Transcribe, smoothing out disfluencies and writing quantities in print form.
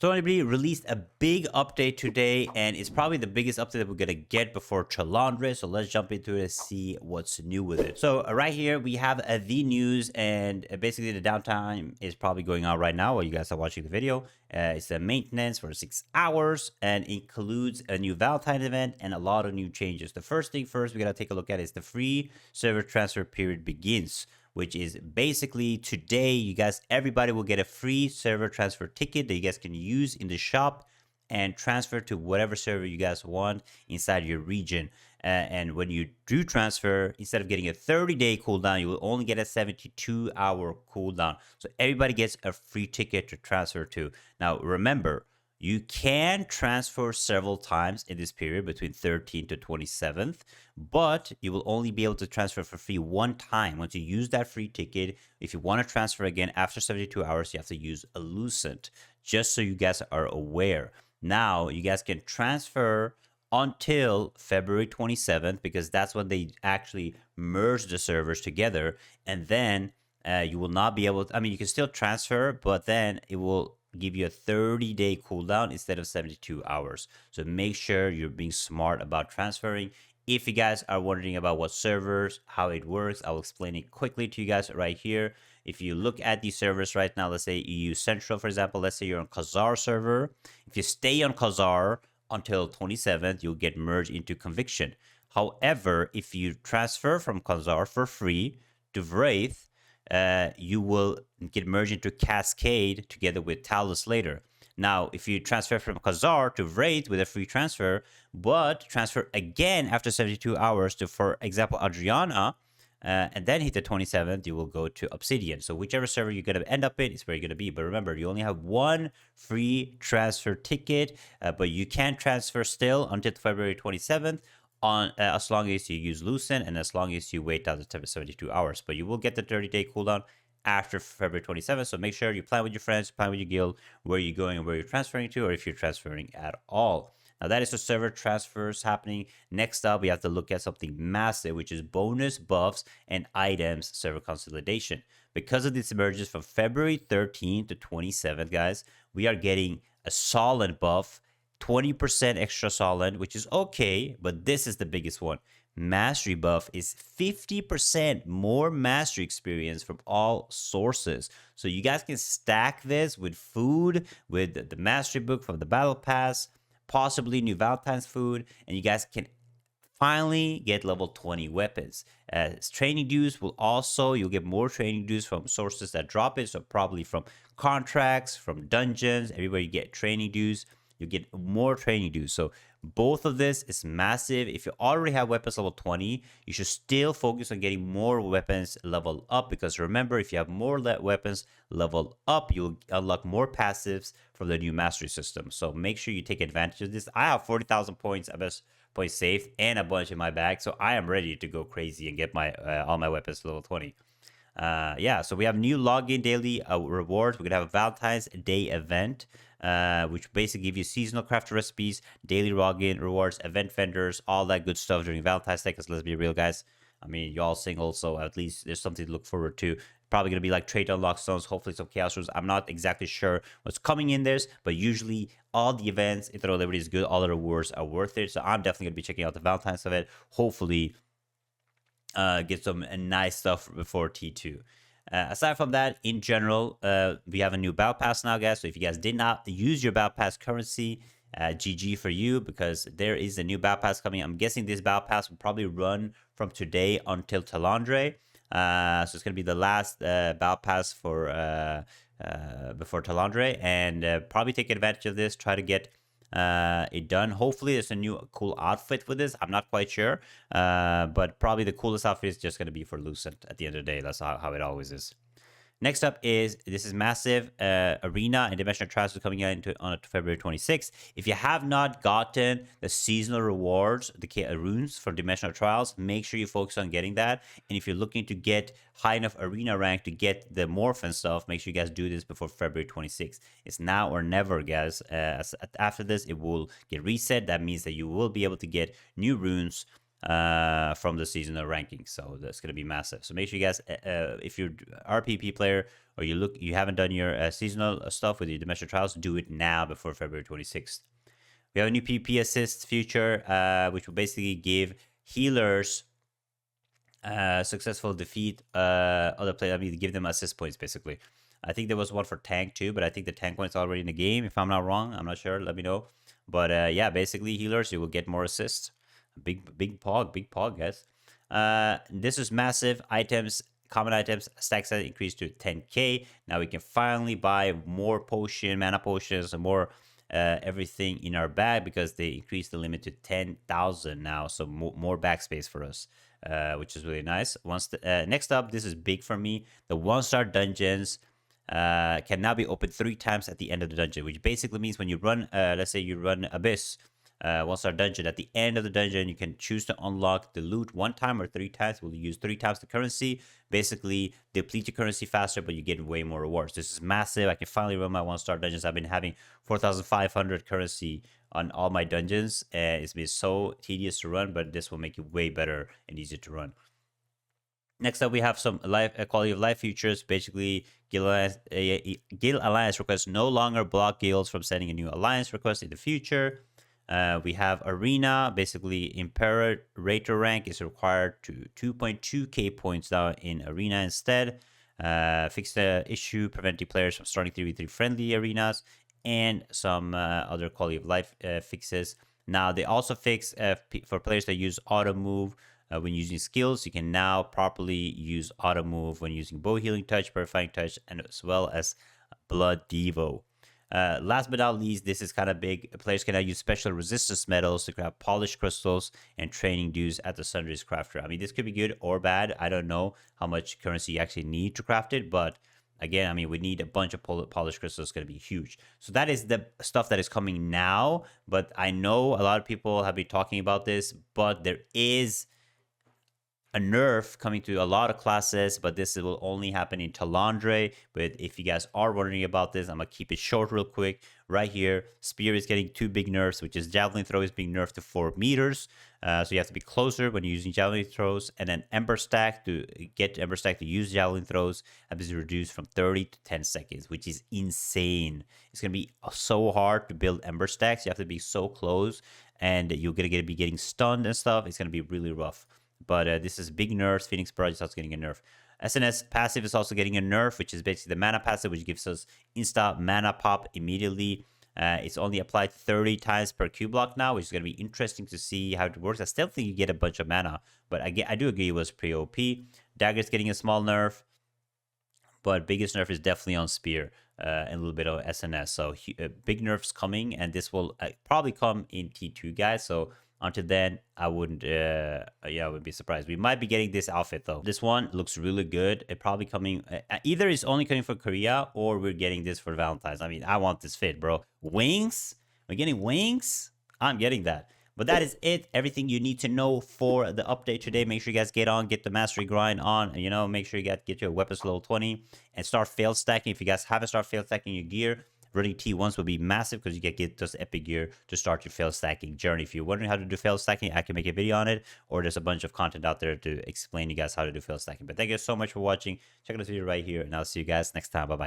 So anybody released a big update today, and it's probably the biggest update that we're gonna get before Talandre. So let's jump into it and see what's new with it. So right here we have the news, and basically the downtime is probably going on right now while you guys are watching the video. It's a maintenance for 6 hours and includes a new Valentine event and a lot of new changes. The first thing first we gotta take a look at is the free server transfer period begins, which is basically today. You guys, everybody will get a free server transfer ticket that you guys can use in the shop and transfer to whatever server you guys want inside your region. And when you do transfer, instead of getting a 30-day cooldown, you will only get a 72-hour cooldown. So everybody gets a free ticket to transfer to. Now, remember, you can transfer several times in this period between 13th to 27th, but you will only be able to transfer for free one time. Once you use that free ticket, if you want to transfer again after 72 hours, you have to use a Lucent, just so you guys are aware. Now, you guys can transfer until February 27th because that's when they actually merge the servers together, and then you will not be able to, I mean, you can still transfer, but then it will give you a 30-day cooldown instead of 72 hours. So make sure you're being smart about transferring. If you guys are wondering about what servers, how it works, I'll explain it quickly to you guys right here. If you look at these servers right now, let's say EU Central, for example, let's say you're on Khazar server. If you stay on Khazar until 27th, you'll get merged into Conviction. However, if you transfer from Khazar for free to Wraith, you will get merged into Cascade together with Talus later. Now, if you transfer from Khazar to Wraith with a free transfer, but transfer again after 72 hours to, for example, Adriana, and then hit the 27th, you will go to Obsidian. So whichever server you're going to end up in is where you're going to be. But remember, you only have one free transfer ticket, but you can transfer still until February 27th. On as long as you use Lucent and as long as you wait out the 72 hours. But you will get the 30-day cooldown after February 27th. So make sure you plan with your friends, plan with your guild, where you're going and where you're transferring to, or if you're transferring at all. Now that is the server transfers happening. Next up, we have to look at something massive, which is bonus buffs and items server consolidation. Because of this emerges from February 13th to 27th, guys, we are getting a solid buff, 20% extra solid, which is okay, but this is the biggest one. Mastery buff is 50% more mastery experience from all sources. So you guys can stack this with food, with the mastery book from the battle pass, possibly new Valentine's food, and you guys can finally get level 20 weapons. Training dues will also, you'll get more training dues from sources that drop it, so probably from contracts, from dungeons, everywhere you get training dues. You get more training dues. So both of this is massive. If you already have weapons level 20, you should still focus on getting more weapons level up, because remember, if you have more weapons level up, you'll unlock more passives from the new mastery system. So make sure you take advantage of this. I have 40,000 points, best points saved, and a bunch in my bag, so I am ready to go crazy and get my all my weapons level 20. Yeah, so we have new login daily rewards. We're gonna have a Valentine's Day event, which basically give you seasonal craft recipes, daily login rewards, event vendors, all that good stuff during Valentine's Day. Because let's be real, guys. I mean, you're all single, so at least there's something to look forward to. Probably gonna be like trade unlock stones, hopefully some chaos rules. I'm not exactly sure what's coming in this, but usually all the events, if the Liberty is good, all the rewards are worth it. So I'm definitely gonna be checking out the Valentine's event. Hopefully get some nice stuff before T2. Aside from that, in general, we have a new Battle Pass now, guys. So if you guys did not use your Battle Pass currency, GG for you, because there is a new Battle Pass coming. I'm guessing this Battle Pass will probably run from today until Talandre. So it's going to be the last Battle Pass for before Talandre, and probably take advantage of this. Try to get it done. Hopefully there's a new cool outfit with this. I'm not quite sure, but probably the coolest outfit is just going to be for Lucent at the end of the day. That's how it always is. Next up is, this is massive, Arena and Dimensional Trials are coming out on February 26th. If you have not gotten the seasonal rewards, the runes for Dimensional Trials, make sure you focus on getting that. And if you're looking to get high enough Arena rank to get the morph and stuff, make sure you guys do this before February 26th. It's now or never, guys. After this, it will get reset. That means that you will be able to get new runes from the seasonal rankings. So that's going to be massive. So make sure you guys, if you're RPP player or you haven't done your seasonal stuff with your domestic trials, do it now before February 26th. We have a new PP assist feature, which will basically give healers successful defeat other players. I mean, give them assist points basically. I think there was one for tank too, but I think the tank one's already in the game. If I'm not wrong, I'm not sure. Let me know. But yeah, basically healers, you will get more assists. Big pog, guys. This is massive. Items, common items, stack size increased to 10k. Now we can finally buy more mana potions, and more everything in our bag because they increased the limit to 10,000 now. So more backspace for us. Which is really nice. Next up, this is big for me. The 1-star dungeons can now be opened 3 times at the end of the dungeon, which basically means when you run, let's say you run Abyss, 1-star dungeon, at the end of the dungeon, you can choose to unlock the loot 1 time or 3 times. We'll use 3 times the currency. Basically, deplete your currency faster, but you get way more rewards. This is massive. I can finally run my 1-star dungeons. I've been having 4,500 currency on all my dungeons. It's been so tedious to run, but this will make it way better and easier to run. Next up, we have some quality of life features. Basically, Guild Alliance requests no longer block guilds from sending a new alliance request in the future. We have Arena. Basically, Imperator rank is required to 2.2k points now in Arena instead. Fix the issue preventing players from starting 3v3 friendly arenas, and some other quality of life fixes. Now they also fix for players that use auto move when using skills. You can now properly use auto move when using bow healing touch, purifying touch, and as well as blood devo. Last but not least, this is kind of big. Players can now use special resistance metals to grab polished crystals and training dues at the Sundry's crafter. I mean, this could be good or bad. I don't know how much currency you actually need to craft it, but again, I mean, we need a bunch of polished crystals. It's going to be huge. So that is the stuff that is coming now. But I know a lot of people have been talking about this, but there is a nerf coming to a lot of classes, but this will only happen in Talandre. But if you guys are wondering about this, I'm gonna keep it short real quick. Right here, Spear is getting 2 big nerfs, which is Javelin Throw is being nerfed to 4 meters. So you have to be closer when you're using Javelin Throws. And then Ember Stack, to get Ember Stack to use Javelin Throws, is reduced from 30 to 10 seconds, which is insane. It's gonna be so hard to build Ember Stacks. You have to be so close, and you're gonna be getting stunned and stuff. It's gonna be really rough. But this is big nerfs. Phoenix Barrage is also getting a nerf. SNS passive is also getting a nerf, which is basically the mana passive, which gives us insta mana pop immediately. It's only applied 30 times per Q block now, which is going to be interesting to see how it works. I still think you get a bunch of mana, but I do agree it was pretty OP. Dagger's getting a small nerf, but biggest nerf is definitely on Spear and a little bit of SNS. So big nerfs coming, and this will probably come in T2, guys. So until then, I wouldn't be surprised. We might be getting this outfit though. This one looks really good. It probably coming, either it's only coming for Korea or we're getting this for Valentine's. I mean, I want this fit, bro. Wings? We're getting wings? I'm getting that. But that is it. Everything you need to know for the update today. Make sure you guys get the mastery grind on. You know, make sure you guys get your weapons level 20 and start fail stacking. If you guys haven't started fail stacking your gear, running T1s will be massive because you get just epic gear to start your fail stacking journey. If you're wondering how to do fail stacking, I can make a video on it, or there's a bunch of content out there to explain you guys how to do fail stacking. But thank you so much for watching. Check out this video right here, and I'll see you guys next time. Bye-bye.